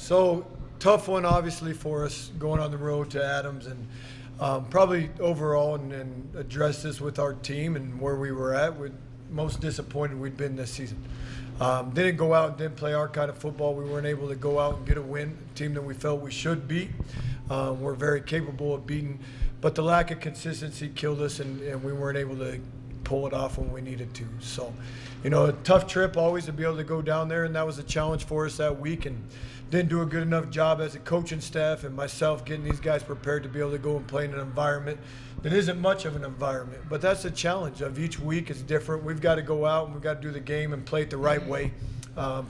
So tough one, obviously, for us going on the road to Adams, and probably overall, and address this with our team and where we were at. We're most disappointed we'd been this season. Didn't go out and didn't play our kind of football. We weren't able to go out and get a win, a team that we felt we should beat. We're very capable of beating, but the lack of consistency killed us, and we weren't able to pull it off when we needed to. So, a tough trip always to be able to go down there, and that was a challenge for us that week, and didn't do a good enough job as a coaching staff and myself getting these guys prepared to be able to go and play in an environment that isn't much of an environment. But that's the challenge of each week is different. We've got to go out and we've got to do the game and play it the right way,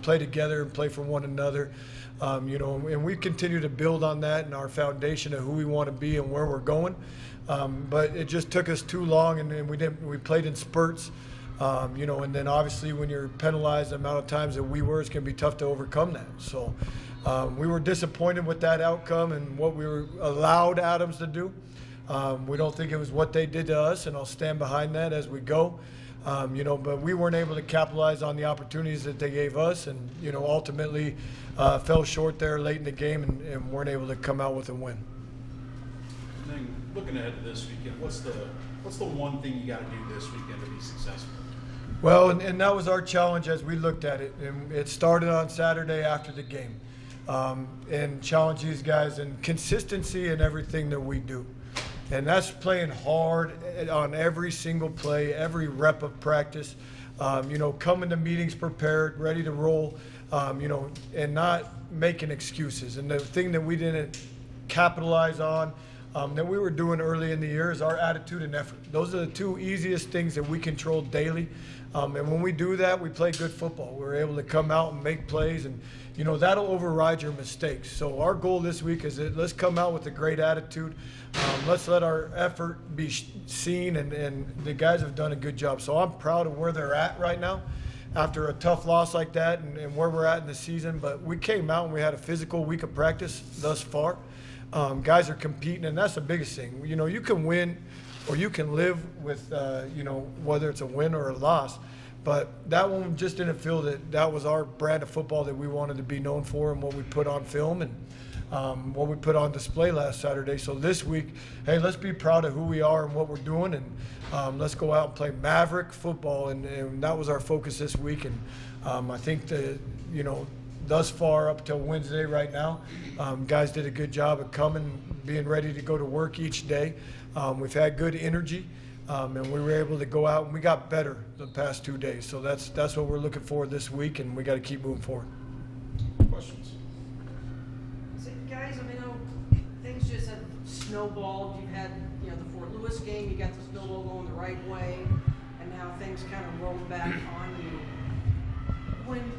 play together and play for one another. And we continue to build on that and our foundation of who we want to be and where we're going. But it just took us too long, and we played in spurts. And then obviously when you're penalized the amount of times that we were, it's going to be tough to overcome that. So we were disappointed with that outcome and what we were allowed Adams to do. We don't think it was what they did to us, and I'll stand behind that as we go. But we weren't able to capitalize on the opportunities that they gave us, and ultimately fell short there late in the game and weren't able to come out with a win. And then looking ahead to this weekend, what's the one thing you got to do this weekend to be successful? Well, and that was our challenge as we looked at it. And it started on Saturday after the game, and challenge these guys in consistency in everything that we do. And that's playing hard on every single play, every rep of practice, coming to meetings prepared, ready to roll, and not making excuses. And the thing that we didn't capitalize on that we were doing early in the year is our attitude and effort. Those are the two easiest things that we control daily. And when we do that, we play good football. We're able to come out and make plays, and that'll override your mistakes. So our goal this week is that let's come out with a great attitude. Let's let our effort be seen, and the guys have done a good job. So I'm proud of where they're at right now after a tough loss like that and where we're at in the season. But we came out and we had a physical week of practice thus far. Guys are competing, and that's the biggest thing. You can win or you can live with, whether it's a win or a loss. But that one just didn't feel that was our brand of football that we wanted to be known for, and what we put on film and what we put on display last Saturday. So this week, hey, let's be proud of who we are and what we're doing, and let's go out and play Maverick football. And that was our focus this week. And I think that, thus far up till Wednesday right now, guys did a good job of coming, being ready to go to work each day. We've had good energy, and we were able to go out and we got better the past 2 days. So that's what we're looking for this week, and we got to keep moving forward. Questions? So guys, things just have snowballed. You've had, the Fort Lewis game, you got the snowball going the right way, and now things kind of roll back on you. When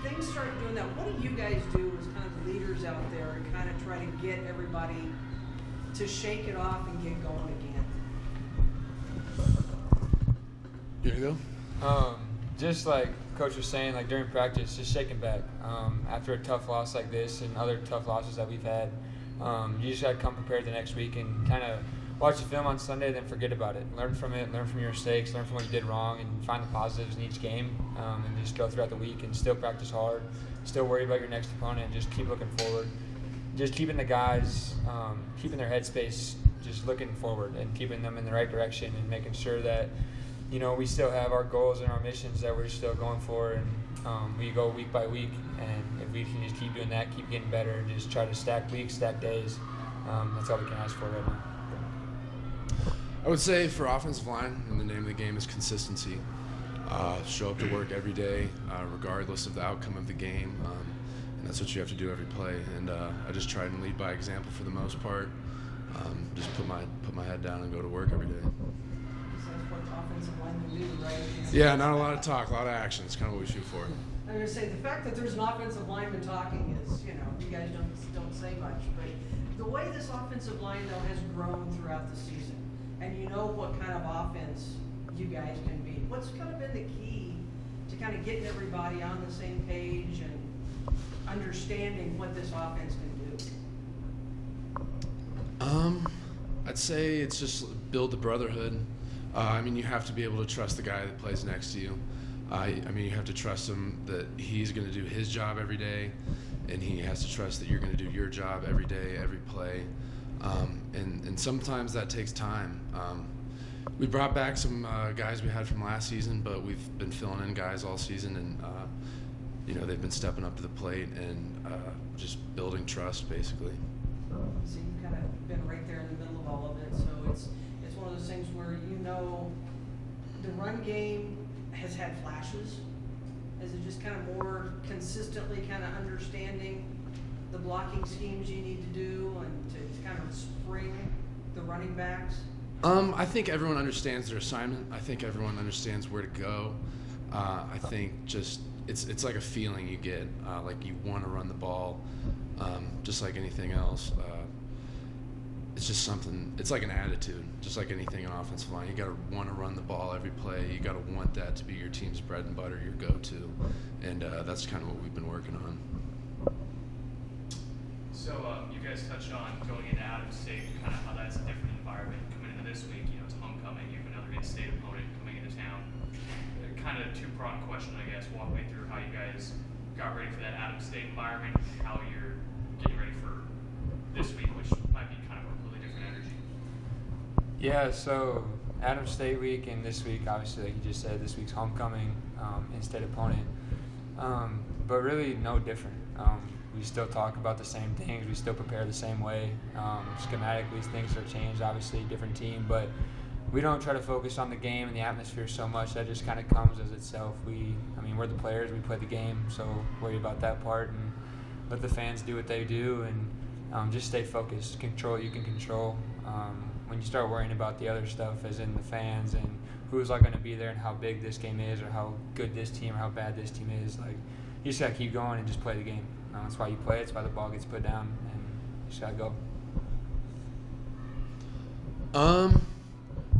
things start doing that, what do you guys do as kind of leaders out there and kind of try to get everybody to shake it off and get going again? Here you go. Just like Coach was saying, like during practice, just shaking back. After a tough loss like this and other tough losses that we've had, you just got to come prepared the next week and kind of watch the film on Sunday, then forget about it. Learn from it, learn from your mistakes, learn from what you did wrong, and find the positives in each game, and just go throughout the week and still practice hard, still worry about your next opponent, and just keep looking forward. Just keeping the guys, keeping their headspace, just looking forward and keeping them in the right direction and making sure that, we still have our goals and our missions that we're still going for, and we go week by week. And if we can just keep doing that, keep getting better, and just try to stack weeks, stack days, that's all we can ask for right now. I would say for offensive line, and the name of the game is consistency. Show up to work every day, regardless of the outcome of the game, and that's what you have to do every play. And I just try and lead by example for the most part. Just put my head down and go to work every day. That's what offensive linemen do, right? Yeah, not a lot of talk, a lot of action. It's kind of what we shoot for. I'm going to say the fact that there's an offensive lineman talking is, you guys don't say much, but the way this offensive line though has grown throughout the season, and what kind of offense you guys can be. What's kind of been the key to kind of getting everybody on the same page and understanding what this offense can do? I'd say it's just build the brotherhood. You have to be able to trust the guy that plays next to you. You have to trust him that he's going to do his job every day, and he has to trust that you're going to do your job every day, every play. And sometimes that takes time. We brought back some guys we had from last season, but we've been filling in guys all season, and they've been stepping up to the plate and just building trust, basically. So you've kind of been right there in the middle of all of it. So it's one of those things where the run game has had flashes. Is it just kind of more consistently kind of understanding the blocking schemes you need to do and to kind of spring the running backs? I think everyone understands their assignment. I think everyone understands where to go. I think just it's like a feeling you get, like you want to run the ball, just like anything else. It's just something. It's like an attitude, just like anything in offensive line. You got to want to run the ball every play. You got to want that to be your team's bread and butter, your go-to, and that's kind of what we've been working on. So you guys touched on going into Adams State, kind of how that's a different environment coming into this week. It's homecoming. You have another in-state opponent coming into town. Kind of two-pronged question, I guess. Walk me through how you guys got ready for that Adams State environment, and how you're getting ready for this week, which might be kind of a completely different energy. Yeah, so Adams State week and this week, obviously, like you just said, this week's homecoming, in-state opponent. But really no different. We still talk about the same things. We still prepare the same way. Schematically, things are changed, obviously, different team, but we don't try to focus on the game and the atmosphere so much. That just kind of comes as itself. We're the players. We play the game, so worry about that part and let the fans do what they do, and just stay focused. Control what you can control. When you start worrying about the other stuff, as in the fans and who's going to be there and how big this game is or how good this team or how bad this team is, you just got to keep going and just play the game. That's why you play it. That's why the ball gets put down, and you just got to go.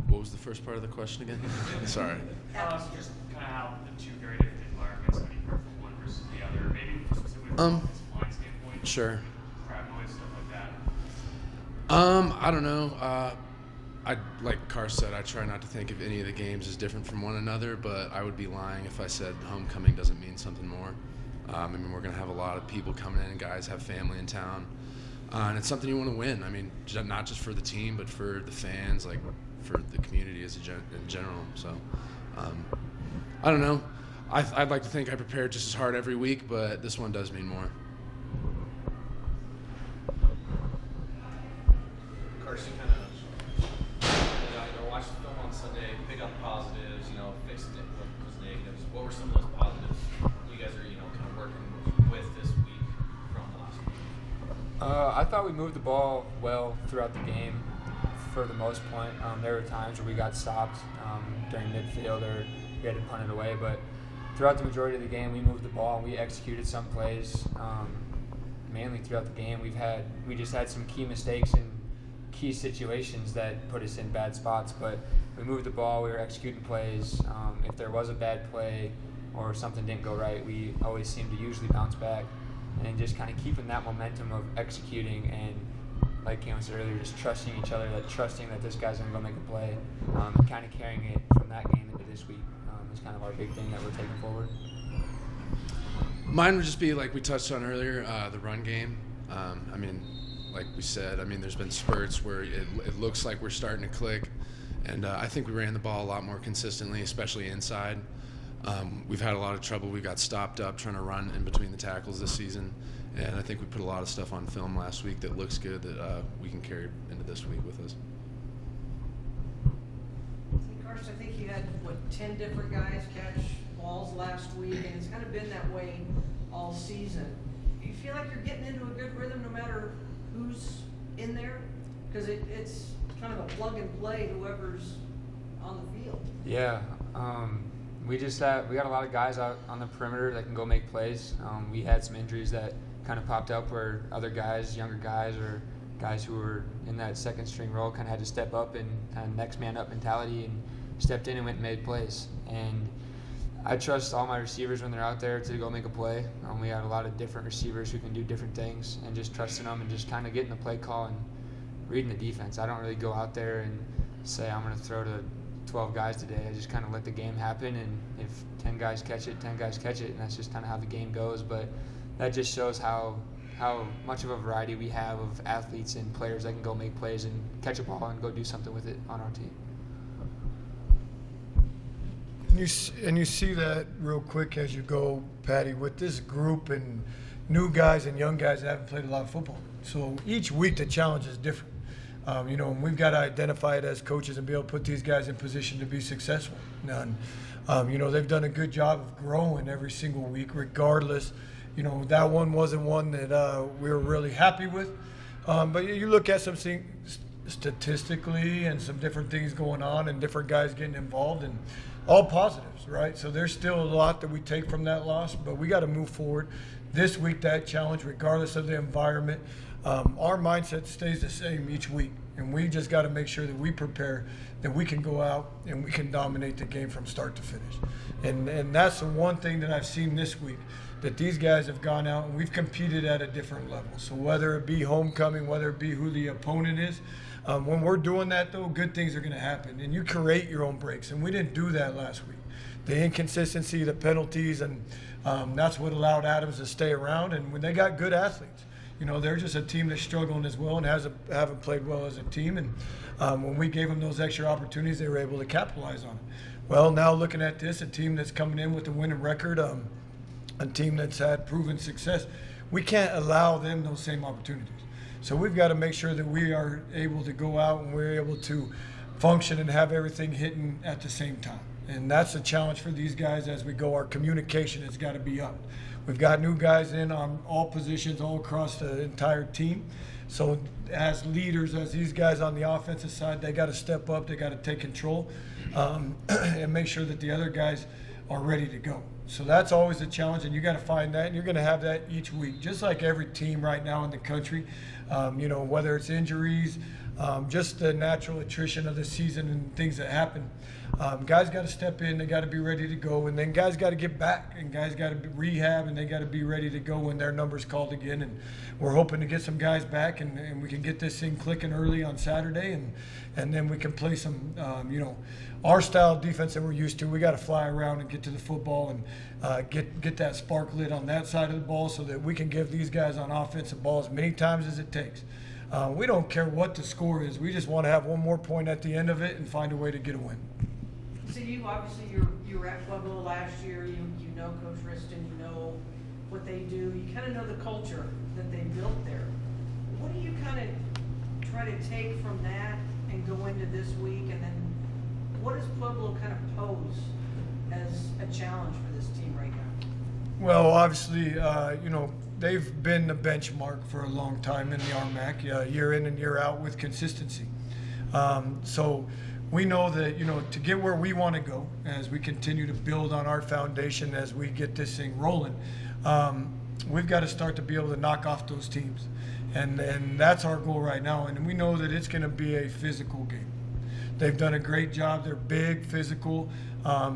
What was the first part of the question again? Sorry. Just kind of how the two very different environments, how do you prepare for one versus the other, maybe specifically from an offensive line standpoint? Sure. Crowd noise, stuff like that. I don't know. Like Karst said, I try not to think of any of the games as different from one another, but I would be lying if I said homecoming doesn't mean something more. We're going to have a lot of people coming in, and guys have family in town. And it's something you want to win. Not just for the team, but for the fans, for the community in general. So, I don't know. I'd like to think I prepare just as hard every week, but this one does mean more. Karst, you kind of watched the film on Sunday, pick up positives, fix what was negatives. What were some of those positives you guys are, kind of working with this week from the last week? I thought we moved the ball well throughout the game for the most part. There were times where we got stopped during midfield or we had to punt it away, but throughout the majority of the game we moved the ball and we executed some plays. Mainly throughout the game we just had some key mistakes in key situations that put us in bad spots, but we moved the ball, we were executing plays. If there was a bad play or something didn't go right, we always seemed to usually bounce back, and just kind of keeping that momentum of executing and, like Caelan said earlier, just trusting each other, trusting that this guy's going to go make a play, kind of carrying it from that game into this week is kind of our big thing that we're taking forward. Mine would just be like we touched on earlier, the run game. Like we said, there's been spurts where it looks like we're starting to click, and I think we ran the ball a lot more consistently, especially inside. We've had a lot of trouble. We got stopped up trying to run in between the tackles this season, and I think we put a lot of stuff on film last week that looks good that we can carry into this week with us. Karst, I think you had, 10 different guys catch balls last week, and it's kind of been that way all season. Do you feel like you're getting into a good rhythm no matter who's in there? Because it's kind of a plug and play, whoever's on the field. Yeah, we got a lot of guys out on the perimeter that can go make plays. We had some injuries that kind of popped up where other guys, younger guys, or guys who were in that second string role kind of had to step up and kind of next man up mentality and stepped in and went and made plays. And I trust all my receivers when they're out there to go make a play. We have a lot of different receivers who can do different things, and just trusting them and just kind of getting the play call and reading the defense. I don't really go out there and say I'm going to throw to 12 guys today. I just kind of let the game happen, and if 10 guys catch it, 10 guys catch it, and that's just kind of how the game goes. But that just shows how much of a variety we have of athletes and players that can go make plays and catch a ball and go do something with it on our team. And you see that real quick as you go, Patty, with this group and new guys and young guys that haven't played a lot of football. So each week the challenge is different. And we've got to identify it as coaches and be able to put these guys in position to be successful. And, they've done a good job of growing every single week, regardless. That one wasn't one that we were really happy with. But you look at some things statistically and some different things going on and different guys getting involved and all positives, right? So there's still a lot that we take from that loss, but we got to move forward. This week, that challenge, regardless of the environment, our mindset stays the same each week. And we just got to make sure that we prepare, that we can go out and we can dominate the game from start to finish. And that's the one thing that I've seen this week, that these guys have gone out and we've competed at a different level. So whether it be homecoming, whether it be who the opponent is, when we're doing that, though, good things are going to happen. And you create your own breaks. And we didn't do that last week. The inconsistency, the penalties, and that's what allowed Adams to stay around. And when they got good athletes, they're just a team that's struggling as well and haven't played well as a team. And when we gave them those extra opportunities, they were able to capitalize on it. Well, now looking at this, a team that's coming in with a winning record, a team that's had proven success, we can't allow them those same opportunities. So we've got to make sure that we are able to go out and we're able to function and have everything hitting at the same time. And that's a challenge for these guys as we go. Our communication has got to be up. We've got new guys in on all positions all across the entire team. So as leaders, as these guys on the offensive side, they got to step up. They got to take control and make sure that the other guys are ready to go. So that's always a challenge, and you got to find that, and you're going to have that each week, just like every team right now in the country. Whether it's injuries, just the natural attrition of the season and things that happen. Guys got to step in, they got to be ready to go, and then guys got to get back, and guys got to rehab, and they got to be ready to go when their number's called again. And we're hoping to get some guys back, and we can get this thing clicking early on Saturday, and then we can play some, our style of defense that we're used to. We got to fly around and get to the football and get that spark lit on that side of the ball so that we can give these guys on offensive ball as many times as it takes. We don't care what the score is. We just want to have one more point at the end of it and find a way to get a win. So you obviously you were at Pueblo last year. You know Coach Riston. You know what they do. You kind of know the culture that they built there. What do you kind of try to take from that and go into this week? And then what does Pueblo kind of pose as a challenge for this team right now? Well, obviously, they've been the benchmark for a long time in the RMAC, year in and year out with consistency. So we know that, to get where we want to go as we continue to build on our foundation as we get this thing rolling, we've got to start to be able to knock off those teams. And that's our goal right now. And we know that it's going to be a physical game. They've done a great job. They're big, physical.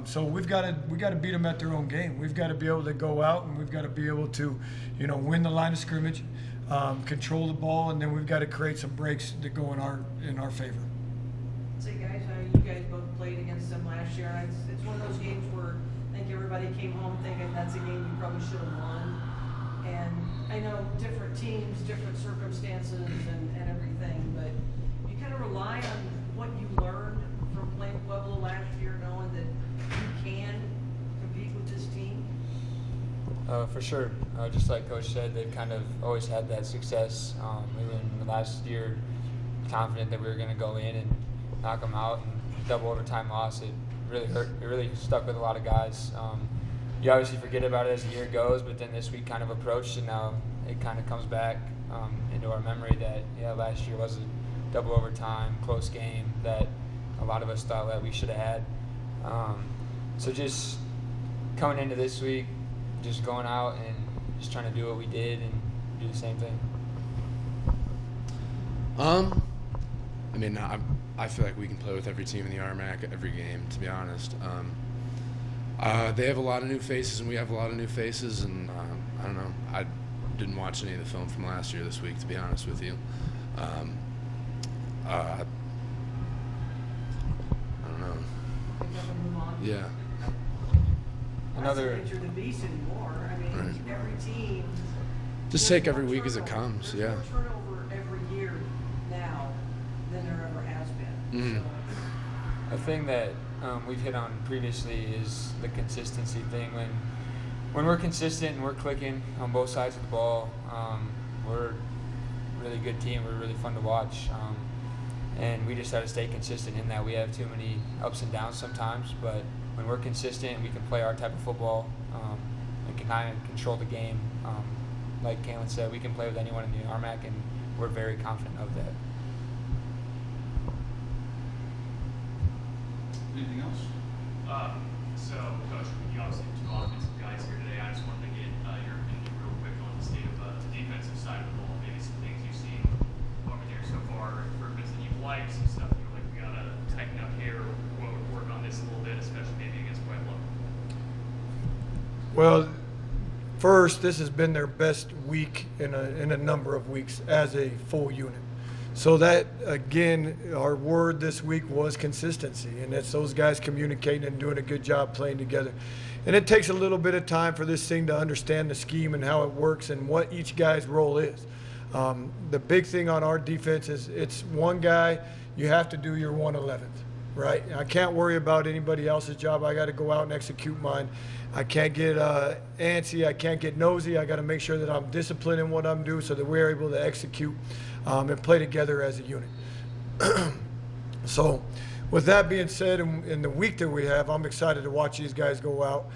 So we got to beat them at their own game. We've got to be able to go out and we've got to be able to, win the line of scrimmage, control the ball, and then we've got to create some breaks that go in our favor. So guys, you guys both played against them last year, and it's one of those games where I think everybody came home thinking that's a game you probably should have won. And I know different teams, different circumstances, and everything, but you kind of rely on what you learned from playing Pueblo last year, knowing that you can compete with this team? For sure. Just like Coach said, they've kind of always had that success. We were in the last year confident that we were going to go in and knock them out, and double overtime loss. It really hurt. It really stuck with a lot of guys. You obviously forget about it as the year goes, but then this week kind of approached, and now it kind of comes back into our memory that, last year was a double overtime, close game that a lot of us thought that we should have had. So just coming into this week, just going out and just trying to do what we did and do the same thing. I feel like we can play with every team in the RMAC every game, to be honest. They have a lot of new faces, and we have a lot of new faces, and I don't know. I didn't watch any of the film from last year this week, to be honest with you. I don't know. Yeah. another. That's the nature of the beast anymore. I mean, every team. Just there's take every more week as it turnover. comes, There's yeah. more turnover every year now than there ever has been. Mhm. So, A thing that we've hit on previously is the consistency thing. When we're consistent and we're clicking on both sides of the ball, we're a really good team. We're really fun to watch, and we just have to stay consistent in that. We have too many ups and downs sometimes, but when we're consistent, we can play our type of football and can kind of control the game. Like Caelan said, we can play with anyone in the RMAC, and we're very confident of that. Anything else? So, Coach, you obviously have two offensive guys here today. I just wanted to get your opinion real quick on the state of the defensive side of the ball. Maybe some things you've seen over there so far, improvements that you've liked, some stuff you're like, we gotta tighten up here, or what would work on this a little bit, especially maybe against Pueblo. Well, first, this has been their best week in a number of weeks as a full unit. So that, again, our word this week was consistency, and it's those guys communicating and doing a good job playing together. And it takes a little bit of time for this thing to understand the scheme and how it works and what each guy's role is. The big thing on our defense is it's one guy, you have to do your 111th, right? I can't worry about anybody else's job. I got to go out and execute mine. I can't get antsy. I can't get nosy. I got to make sure that I'm disciplined in what I'm doing so that we're able to execute and play together as a unit. So with that being said, in the week that we have, I'm excited to watch these guys go out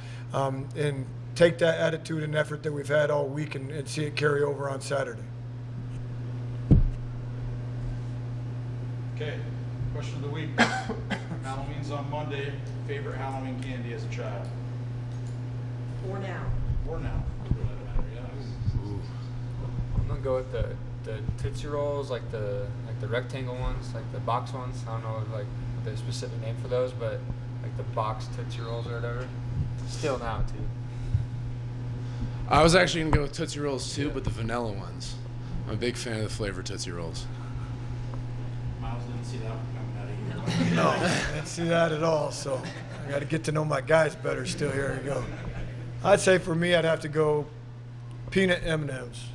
and take that attitude and effort that we've had all week and see it carry over on Saturday. Okay, question of the week. Halloween's on Monday. Favorite Halloween candy as a child? or now. Or now? For that matter, yeah. I'm gonna go with the Tootsie Rolls, like the rectangle ones, like the box ones. I don't know like the specific name for those, but like the box Tootsie Rolls or whatever. Still now too. I was actually going to go with Tootsie Rolls too, but the vanilla ones. I'm a big fan of the flavor Tootsie Rolls. Miles didn't see that one coming out of here. No, I didn't see that at all. So I got to get to know my guys better still. Here we go. I'd say for me, I'd have to go peanut M&Ms.